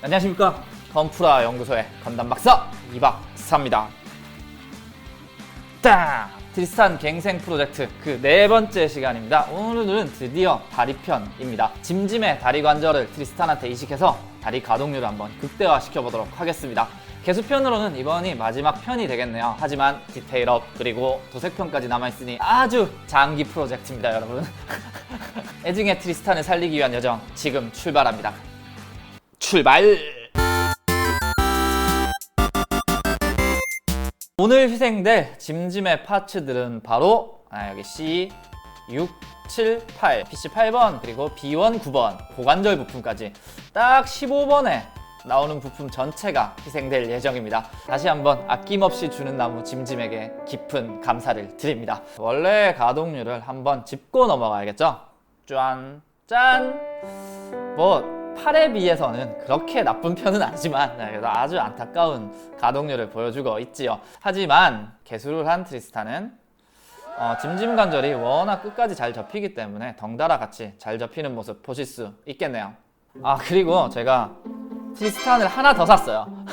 안녕하십니까, 건프라 연구소의 건담 박사 이박사입니다. 트리스탄 갱생 프로젝트 그 네 번째 시간입니다. 오늘은 드디어 다리편입니다. 짐짐의 다리 관절을 트리스탄한테 이식해서 다리 가동률을 한번 극대화 시켜보도록 하겠습니다. 개수편으로는 이번이 마지막 편이 되겠네요. 하지만 디테일업 그리고 도색편까지 남아있으니 아주 장기 프로젝트입니다, 여러분. 애증의 트리스탄을 살리기 위한 여정 지금 출발합니다. 출발! 오늘 희생될 짐짐의 파츠들은 바로 여기 C, 6, 7, 8, PC 8번 그리고 B1, 9번 고관절 부품까지 딱 15번에 나오는 부품 전체가 희생될 예정입니다. 다시 한번 아낌없이 주는 나무 짐짐에게 깊은 감사를 드립니다. 원래 가동률을 한번 짚고 넘어가야겠죠? 짠! 짠! 뭐 8에 비해서는 그렇게 나쁜 편은 아니지만 그래도 아주 안타까운 가동률을 보여주고 있지요. 하지만 개수를 한 트리스탄은 짐짐 관절이 워낙 끝까지 잘 접히기 때문에 덩달아 같이 잘 접히는 모습 보실 수 있겠네요. 그리고 제가 트리스탄을 하나 더 샀어요.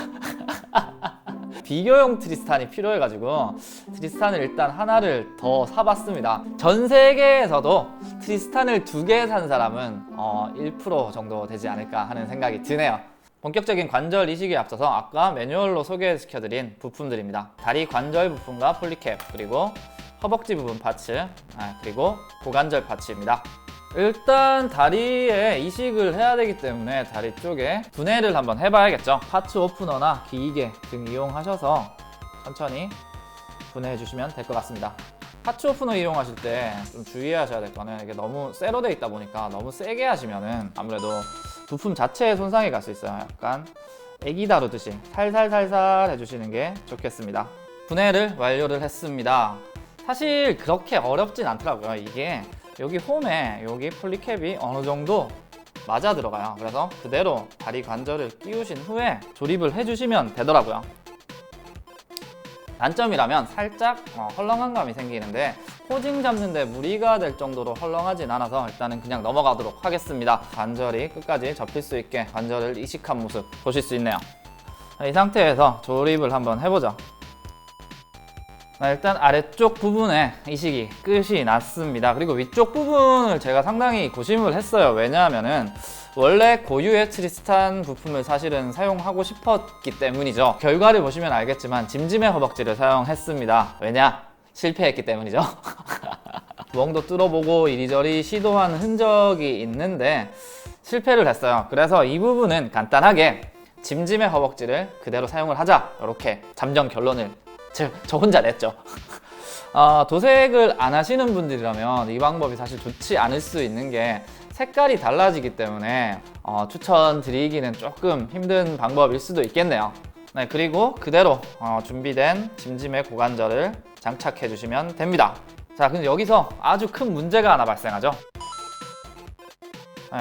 비교용 트리스탄이 필요해가지고 트리스탄을 일단 하나를 더 사봤습니다. 전 세계에서도 트리스탄을 2개 산 사람은 1% 정도 되지 않을까 하는 생각이 드네요. 본격적인 관절 이식에 앞서서 아까 매뉴얼로 소개시켜드린 부품들입니다. 다리 관절 부품과 폴리캡, 그리고 허벅지 부분 파츠, 그리고 고관절 파츠입니다. 일단 다리에 이식을 해야 되기 때문에 다리 쪽에 분해를 한번 해봐야겠죠. 파츠 오프너나 기계 등 이용하셔서 천천히 분해해 주시면 될 것 같습니다. 파츠 오프너 이용하실 때 좀 주의하셔야 될 거는 이게 너무 쇠로 되어 있다 보니까 너무 세게 하시면은 아무래도 부품 자체에 손상이 갈 수 있어요. 약간 애기 다루듯이 살살살살 해주시는 게 좋겠습니다. 분해를 완료를 했습니다. 사실 그렇게 어렵진 않더라고요. 이게 여기 홈에 여기 폴리캡이 어느 정도 맞아 들어가요. 그래서 그대로 다리 관절을 끼우신 후에 조립을 해주시면 되더라고요. 단점이라면 살짝 헐렁한 감이 생기는데 포징 잡는데 무리가 될 정도로 헐렁하진 않아서 일단은 그냥 넘어가도록 하겠습니다. 관절이 끝까지 접힐 수 있게 관절을 이식한 모습 보실 수 있네요. 이 상태에서 조립을 한번 해보죠. 일단 아래쪽 부분에 이식이 끝이 났습니다. 그리고 위쪽 부분을 제가 상당히 고심을 했어요. 왜냐하면은 원래 고유의 트리스탄 부품을 사실은 사용하고 싶었기 때문이죠. 결과를 보시면 알겠지만 짐짐의 허벅지를 사용했습니다. 왜냐? 실패했기 때문이죠. 구멍도 뚫어보고 이리저리 시도한 흔적이 있는데 실패를 했어요. 그래서 이 부분은 간단하게 짐짐의 허벅지를 그대로 사용을 하자, 이렇게 잠정 결론을 저 혼자 냈죠. 도색을 안 하시는 분들이라면 이 방법이 사실 좋지 않을 수 있는 게 색깔이 달라지기 때문에 추천드리기는 조금 힘든 방법일 수도 있겠네요. 네, 그리고 그대로 준비된 짐짐의 고관절을 장착해 주시면 됩니다. 자, 근데 여기서 아주 큰 문제가 하나 발생하죠.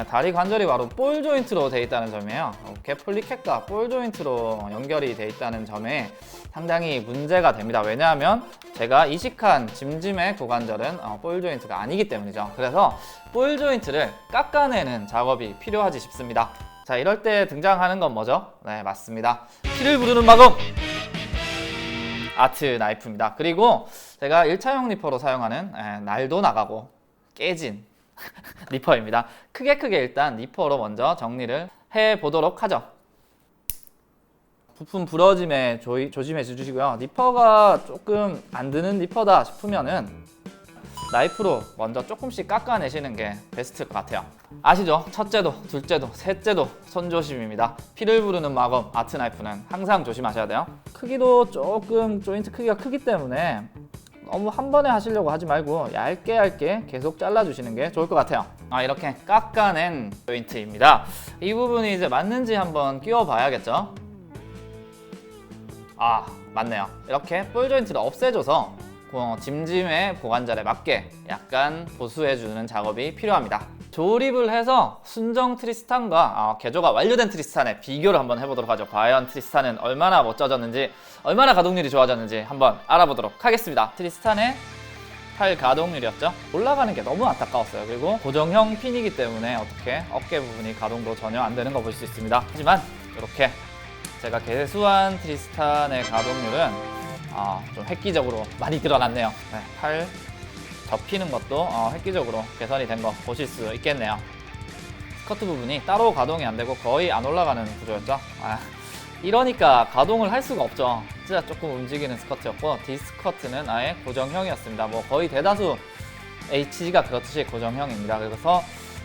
다리 관절이 바로 볼 조인트로 되어 있다는 점이에요. 이렇게 폴리캡과 볼 조인트로 연결이 되어 있다는 점에 상당히 문제가 됩니다. 왜냐하면 제가 이식한 짐짐의 고관절은 볼 조인트가 아니기 때문이죠. 그래서 볼 조인트를 깎아내는 작업이 필요하지 싶습니다. 자, 이럴 때 등장하는 건 뭐죠? 네, 맞습니다. 피를 부르는 마검! 아트 나이프입니다. 그리고 제가 1차용 리퍼로 사용하는 날도 나가고 깨진 리퍼입니다. 크게 일단 리퍼로 먼저 정리를 해보도록 하죠. 부품 부러짐에 조심해 주시고요. 리퍼가 조금 안 드는 리퍼다 싶으면은 나이프로 먼저 조금씩 깎아내시는 게 베스트일 것 같아요. 아시죠? 첫째도, 둘째도, 셋째도 손조심입니다. 피를 부르는 마검 아트 나이프는 항상 조심하셔야 돼요. 크기도 조금 조인트 크기가 크기 때문에 너무 한 번에 하시려고 하지 말고 얇게 계속 잘라주시는 게 좋을 것 같아요. 이렇게 깎아낸 조인트입니다. 이 부분이 이제 맞는지 한번 끼워 봐야겠죠? 맞네요. 이렇게 볼 조인트를 없애줘서 짐짐의 고관절에 맞게 약간 보수해주는 작업이 필요합니다. 조립을 해서 순정 트리스탄과 개조가 완료된 트리스탄의 비교를 한번 해보도록 하죠. 과연 트리스탄은 얼마나 멋져졌는지, 얼마나 가동률이 좋아졌는지 한번 알아보도록 하겠습니다. 트리스탄의 팔 가동률이었죠. 올라가는 게 너무 안타까웠어요. 그리고 고정형 핀이기 때문에 어떻게 어깨 부분이 가동도 전혀 안 되는 거 볼 수 있습니다. 하지만 이렇게 제가 개수한 트리스탄의 가동률은 좀 획기적으로 많이 드러났네요. 네, 팔 접히는 것도 획기적으로 개선이 된 거 보실 수 있겠네요. 스커트 부분이 따로 가동이 안 되고 거의 안 올라가는 구조였죠. 이러니까 가동을 할 수가 없죠. 진짜 조금 움직이는 스커트였고, D스커트는 아예 고정형이었습니다. 뭐 거의 대다수 HG가 그렇듯이 고정형입니다. 그래서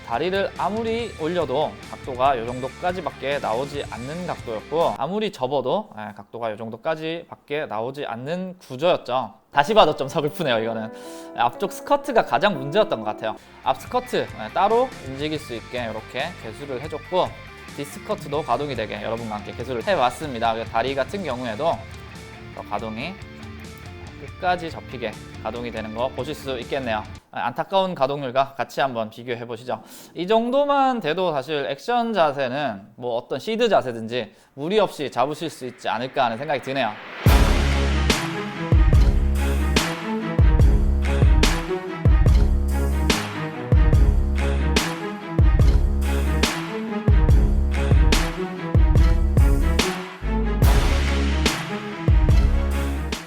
다리를 아무리 올려도 각도가 이 정도까지밖에 나오지 않는 각도였고, 아무리 접어도 각도가 이 정도까지밖에 나오지 않는 구조였죠. 다시 봐도 좀 서글프네요. 이거는 앞쪽 스커트가 가장 문제였던 것 같아요. 앞 스커트 따로 움직일 수 있게 이렇게 개수를 해줬고, D스커트도 가동이 되게 여러분과 함께 개수를 해봤습니다. 다리 같은 경우에도 가동이 끝까지 접히게 가동이 되는 거 보실 수 있겠네요. 안타까운 가동률과 같이 한번 비교해 보시죠. 이 정도만 돼도 사실 액션 자세는 뭐 어떤 시드 자세든지 무리 없이 잡으실 수 있지 않을까 하는 생각이 드네요.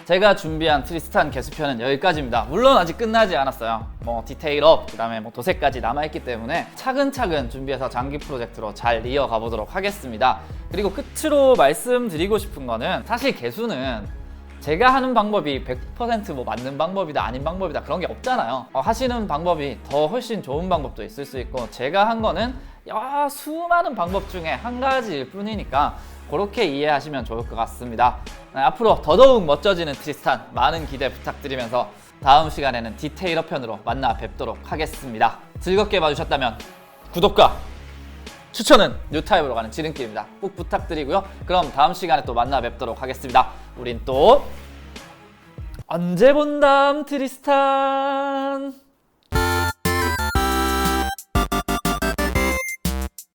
제가 준비한 트리스탄 개수편은 여기까지입니다. 물론 아직 끝나지 않았어요. 뭐 디테일업, 그 다음에 뭐 도색까지 남아있기 때문에 차근차근 준비해서 장기 프로젝트로 잘 이어가 보도록 하겠습니다. 그리고 끝으로 말씀드리고 싶은 거는, 사실 개수는 제가 하는 방법이 100% 뭐 맞는 방법이다 아닌 방법이다 그런 게 없잖아요. 하시는 방법이 더 훨씬 좋은 방법도 있을 수 있고, 제가 한 거는 수많은 방법 중에 한 가지일 뿐이니까 그렇게 이해하시면 좋을 것 같습니다. 앞으로 더더욱 멋져지는 트리스탄 많은 기대 부탁드리면서 다음 시간에는 디테일업 편으로 만나 뵙도록 하겠습니다. 즐겁게 봐주셨다면 구독과 추천은 뉴타입으로 가는 지름길입니다. 꼭 부탁드리고요. 그럼 다음 시간에 또 만나 뵙도록 하겠습니다. 우린 또 언제 본담 트리스탄.